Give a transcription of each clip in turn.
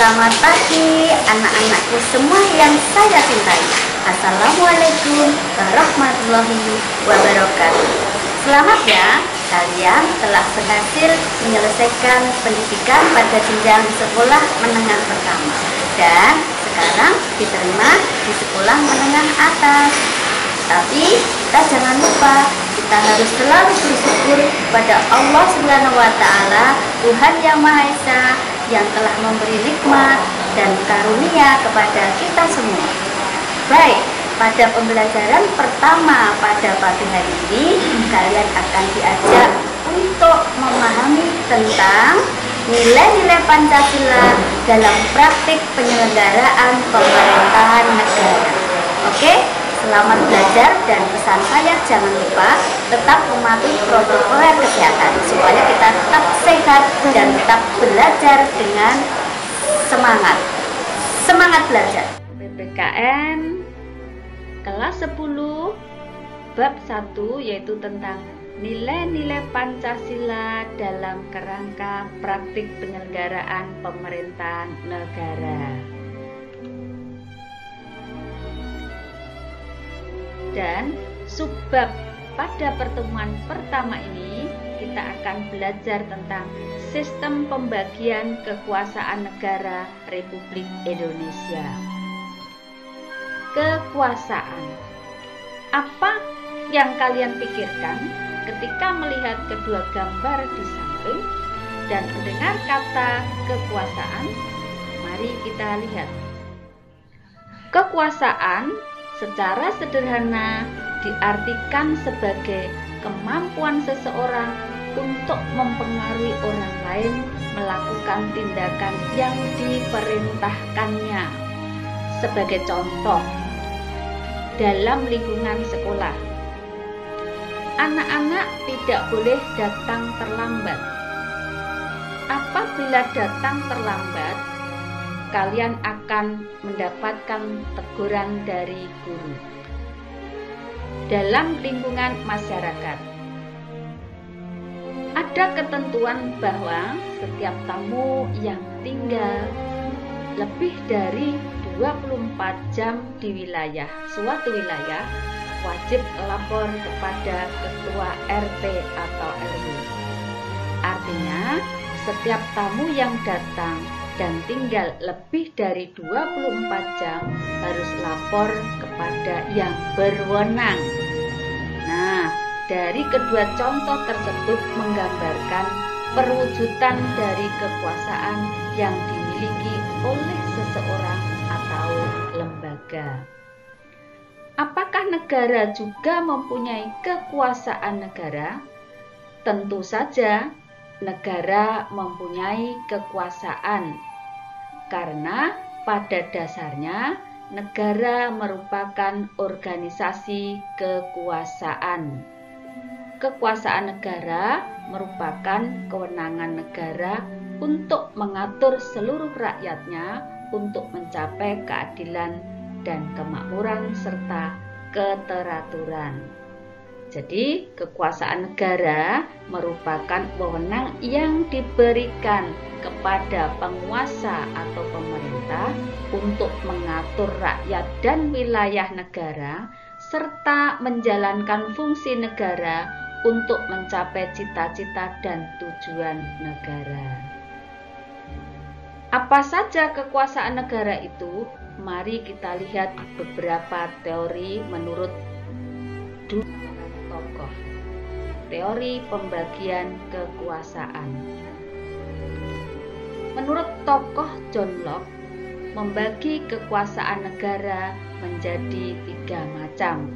Selamat pagi anak-anakku semua yang saya cintai. Assalamualaikum warahmatullahi wabarakatuh. Selamat ya, kalian telah berhasil menyelesaikan pendidikan pada jenjang sekolah menengah pertama dan sekarang diterima di sekolah menengah atas. Tapi kita jangan lupa, kita harus selalu bersyukur kepada Allah Subhanahu wa Ta'ala, Tuhan yang Maha Esa, yang telah memberi nikmat dan karunia kepada kita semua. Baik, pada pembelajaran pertama pada pagi hari ini, kalian akan diajak untuk memahami tentang nilai-nilai Pancasila dalam praktik penyelenggaraan pemerintahan negara. Oke? Selamat belajar dan pesan saya jangan lupa tetap mematuhi protokol kesehatan supaya kita tetap sehat dan tetap belajar dengan semangat. Semangat belajar. PPKN kelas 10 bab 1 yaitu tentang nilai-nilai Pancasila dalam kerangka praktik penyelenggaraan pemerintahan negara. Dan subbab pada pertemuan pertama ini kita akan belajar tentang sistem pembagian kekuasaan negara Republik Indonesia. Kekuasaan. Apa yang kalian pikirkan ketika melihat kedua gambar di samping dan mendengar kata kekuasaan? Mari kita lihat. Kekuasaan secara sederhana diartikan sebagai kemampuan seseorang untuk mempengaruhi orang lain melakukan tindakan yang diperintahkannya. Sebagai contoh, dalam lingkungan sekolah, anak-anak tidak boleh datang terlambat. Apabila datang terlambat, kalian akan mendapatkan teguran dari guru. Dalam lingkungan masyarakat, ada ketentuan bahwa setiap tamu yang tinggal lebih dari 24 jam di suatu wilayah wajib lapor kepada ketua RT atau RW. Artinya, setiap tamu yang datang dan tinggal lebih dari 24 jam harus lapor kepada yang berwenang. Nah, dari kedua contoh tersebut menggambarkan perwujudan dari kekuasaan yang dimiliki oleh seseorang atau lembaga. Apakah negara juga mempunyai kekuasaan negara? Tentu saja, negara mempunyai kekuasaan. Karena pada dasarnya negara merupakan organisasi kekuasaan. Kekuasaan negara merupakan kewenangan negara untuk mengatur seluruh rakyatnya untuk mencapai keadilan dan kemakmuran serta keteraturan. Jadi, kekuasaan negara merupakan wewenang yang diberikan kepada penguasa atau pemerintah untuk mengatur rakyat dan wilayah negara serta menjalankan fungsi negara untuk mencapai cita-cita dan tujuan negara. Apa saja kekuasaan negara itu? Mari kita lihat beberapa teori menurut dua tokoh. Teori pembagian kekuasaan. Menurut tokoh John Locke, membagi kekuasaan negara menjadi 3 macam,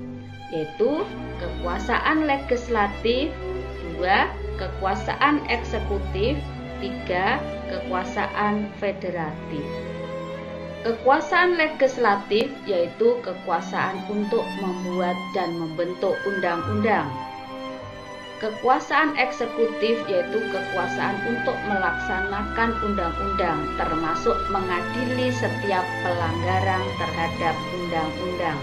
yaitu kekuasaan legislatif, 2 kekuasaan eksekutif, 3 kekuasaan federatif. Kekuasaan legislatif yaitu kekuasaan untuk membuat dan membentuk undang-undang. Kekuasaan eksekutif yaitu kekuasaan untuk melaksanakan undang-undang, termasuk mengadili setiap pelanggaran terhadap undang-undang.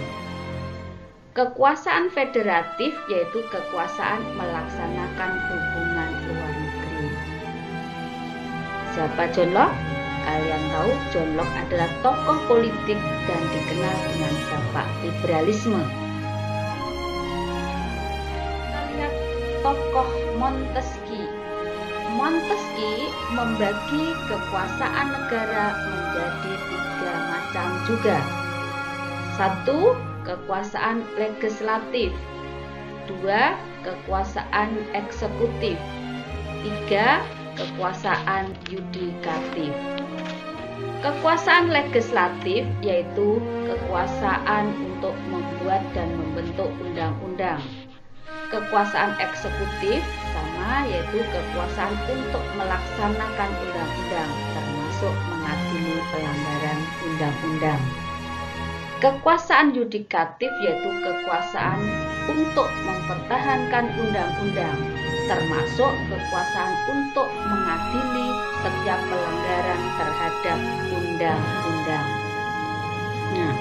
Kekuasaan federatif yaitu kekuasaan melaksanakan hubungan luar negeri. Siapa John Locke? Kalian tahu John Locke adalah tokoh politik dan dikenal dengan bapak liberalisme. Kita lihat tokoh Montesquieu. Montesquieu membagi kekuasaan negara menjadi 3 macam juga. 1. Kekuasaan legislatif. 2. Kekuasaan eksekutif. 3. Kekuasaan yudikatif. Kekuasaan legislatif yaitu kekuasaan untuk membuat dan membentuk undang-undang. Kekuasaan eksekutif sama, yaitu kekuasaan untuk melaksanakan undang-undang, termasuk mengadili pelanggaran undang-undang. Kekuasaan yudikatif yaitu kekuasaan untuk mempertahankan undang-undang, termasuk kekuasaan untuk mengadili setiap pelanggaran terhadap undang-undang. Nah,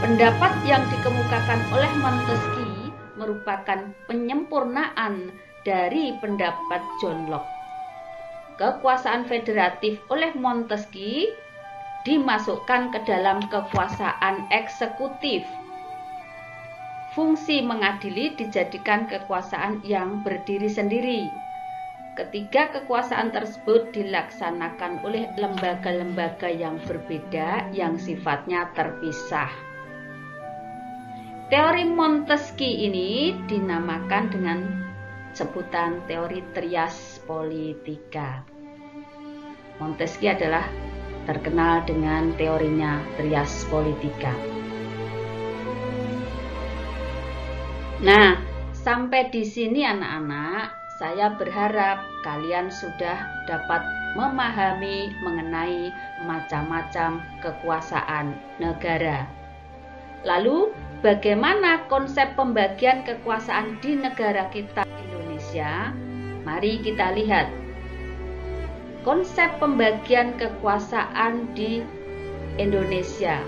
pendapat yang dikemukakan oleh Montesquieu merupakan penyempurnaan dari pendapat John Locke. Kekuasaan federatif oleh Montesquieu dimasukkan ke dalam kekuasaan eksekutif. Fungsi mengadili dijadikan kekuasaan yang berdiri sendiri. Ketiga kekuasaan tersebut dilaksanakan oleh lembaga-lembaga yang berbeda yang sifatnya terpisah. Teori Montesquieu ini dinamakan dengan sebutan teori trias politika. Montesquieu adalah terkenal dengan teorinya trias politika. Nah, sampai di sini anak-anak, saya berharap kalian sudah dapat memahami mengenai macam-macam kekuasaan negara. Lalu, bagaimana konsep pembagian kekuasaan di negara kita Indonesia? Mari kita lihat. Konsep pembagian kekuasaan di Indonesia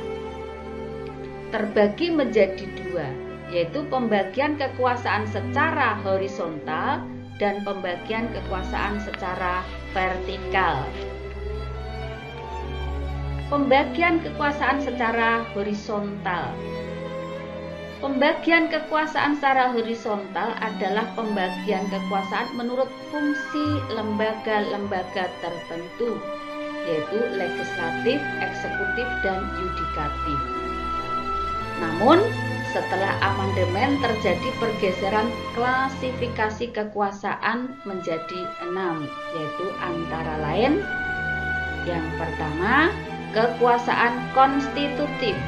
terbagi menjadi 2, yaitu pembagian kekuasaan secara horizontal dan pembagian kekuasaan secara vertikal. Pembagian kekuasaan secara horizontal. Pembagian kekuasaan secara horizontal adalah pembagian kekuasaan menurut fungsi lembaga-lembaga tertentu, yaitu legislatif, eksekutif, dan yudikatif. Namun, setelah amandemen terjadi pergeseran klasifikasi kekuasaan menjadi 6, yaitu antara lain yang pertama, kekuasaan konstitutif,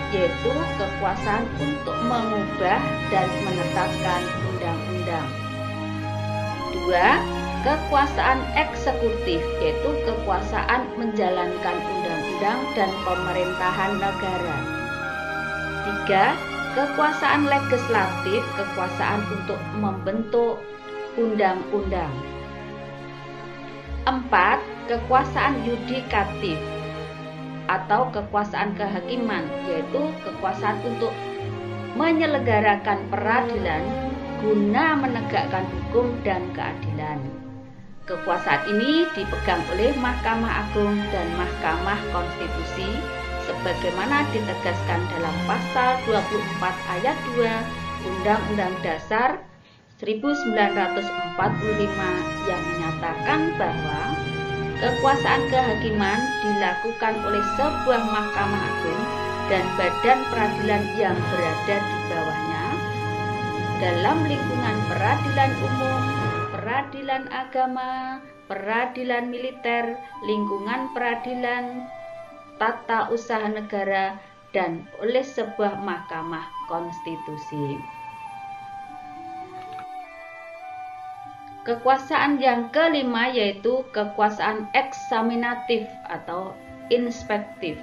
yaitu kekuasaan untuk mengubah dan menetapkan undang-undang. 2. Kekuasaan eksekutif, yaitu kekuasaan menjalankan undang-undang dan pemerintahan negara. 3. Kekuasaan legislatif, kekuasaan untuk membentuk undang-undang. 4. Kekuasaan yudikatif atau kekuasaan kehakiman, yaitu kekuasaan untuk menyelenggarakan peradilan guna menegakkan hukum dan keadilan. Kekuasaan ini dipegang oleh Mahkamah Agung dan Mahkamah Konstitusi sebagaimana ditegaskan dalam pasal 24 ayat 2 Undang-Undang Dasar 1945 yang menyatakan bahwa kekuasaan kehakiman dilakukan oleh sebuah Mahkamah Agung dan badan peradilan yang berada di bawahnya dalam lingkungan peradilan umum, peradilan agama, peradilan militer, lingkungan peradilan tata usaha negara, dan oleh sebuah Mahkamah Konstitusi. Kekuasaan yang kelima yaitu kekuasaan eksaminatif atau inspektif.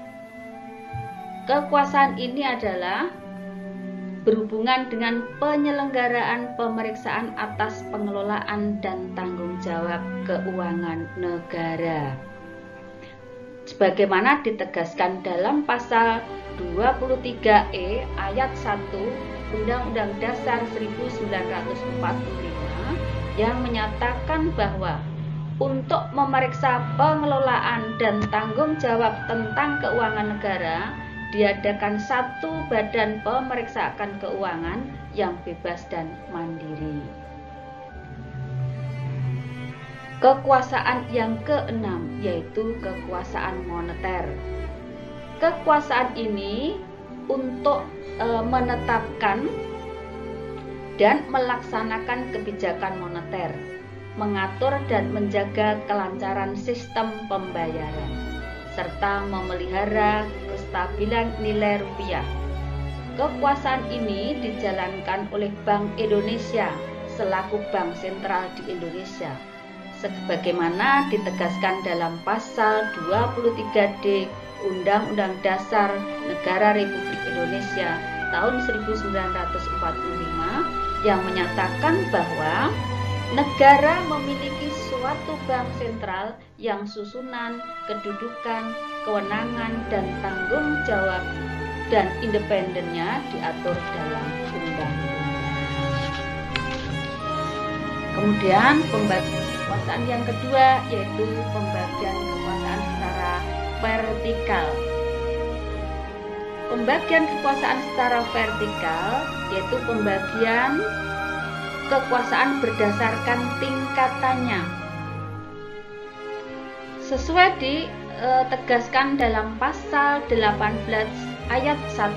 Kekuasaan ini adalah berhubungan dengan penyelenggaraan pemeriksaan atas pengelolaan dan tanggung jawab keuangan negara. Sebagaimana ditegaskan dalam pasal 23E ayat 1 Undang-Undang Dasar 1945 yang menyatakan bahwa untuk memeriksa pengelolaan dan tanggung jawab tentang keuangan negara, diadakan satu badan pemeriksa keuangan yang bebas dan mandiri. Kekuasaan yang keenam yaitu kekuasaan moneter. Kekuasaan ini untuk menetapkan dan melaksanakan kebijakan moneter, mengatur dan menjaga kelancaran sistem pembayaran, serta memelihara kestabilan nilai rupiah. Kekuasaan ini dijalankan oleh Bank Indonesia selaku bank sentral di Indonesia, sebagaimana ditegaskan dalam pasal 23D Undang-Undang Dasar Negara Republik Indonesia tahun 1945 yang menyatakan bahwa negara memiliki suatu bank sentral yang susunan, kedudukan, kewenangan, dan tanggung jawab dan independennya diatur dalam undang-undang. Kemudian pembagian kekuasaan yang kedua yaitu pembagian kekuasaan secara vertikal. Pembagian kekuasaan secara vertikal yaitu pembagian kekuasaan berdasarkan tingkatannya. Sesuai ditegaskan dalam pasal 18 ayat 1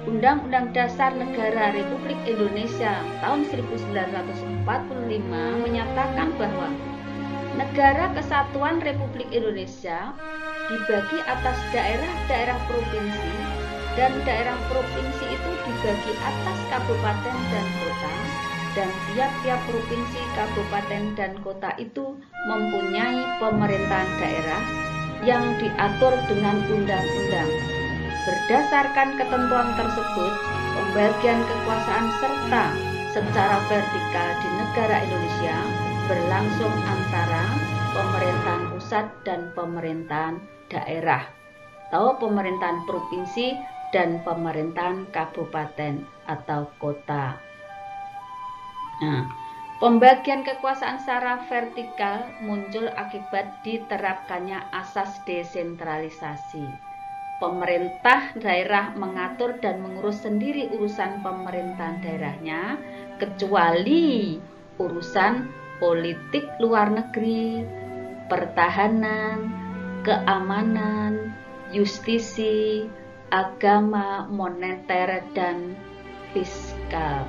Undang-Undang Dasar Negara Republik Indonesia tahun 1945 menyatakan bahwa Negara Kesatuan Republik Indonesia dibagi atas daerah-daerah provinsi, dan daerah provinsi itu dibagi atas kabupaten dan kota, dan tiap-tiap provinsi, kabupaten, dan kota itu mempunyai pemerintahan daerah yang diatur dengan undang-undang. Berdasarkan ketentuan tersebut, pembagian kekuasaan serta secara vertikal di negara Indonesia berlangsung antara pemerintahan pusat dan pemerintahan daerah, atau pemerintahan provinsi dan pemerintahan kabupaten atau kota. Nah, pembagian kekuasaan secara vertikal muncul akibat diterapkannya asas desentralisasi. Pemerintah daerah mengatur dan mengurus sendiri urusan pemerintahan daerahnya, kecuali urusan politik luar negeri, pertahanan, keamanan, justisi, agama, moneter, dan fiskal.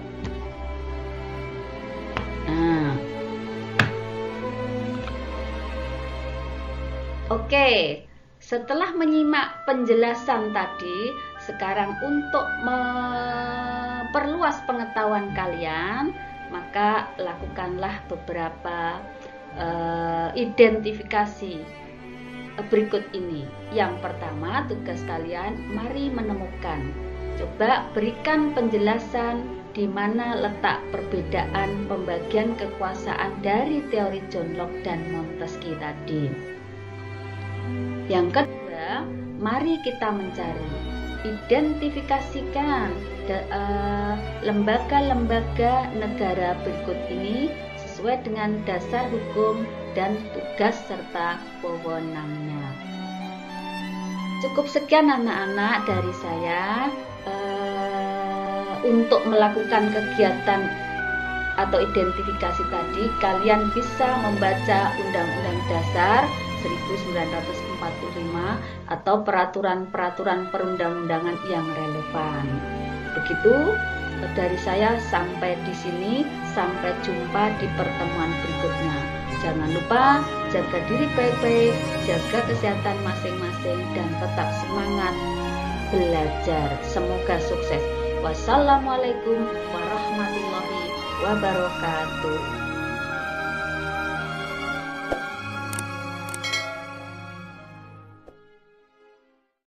Oke, setelah menyimak penjelasan tadi, sekarang untuk memperluas pengetahuan kalian, maka lakukanlah beberapa identifikasi berikut ini. Yang pertama, tugas kalian, mari menemukan. Coba berikan penjelasan di mana letak perbedaan pembagian kekuasaan dari teori John Locke dan Montesquieu tadi. Yang kedua, mari kita mencari, identifikasikan lembaga-lembaga negara berikut ini sesuai dengan dasar hukum dan tugas serta wewenangnya. Cukup sekian anak-anak dari saya. Untuk melakukan kegiatan atau identifikasi tadi, kalian bisa membaca Undang-Undang Dasar 1945 atau peraturan-peraturan perundang-undangan yang relevan. Begitu dari saya, sampai di sini, sampai jumpa di pertemuan berikutnya. Jangan lupa jaga diri baik-baik, jaga kesehatan masing-masing, dan tetap semangat belajar. Semoga sukses. Wassalamualaikum warahmatullahi wabarakatuh.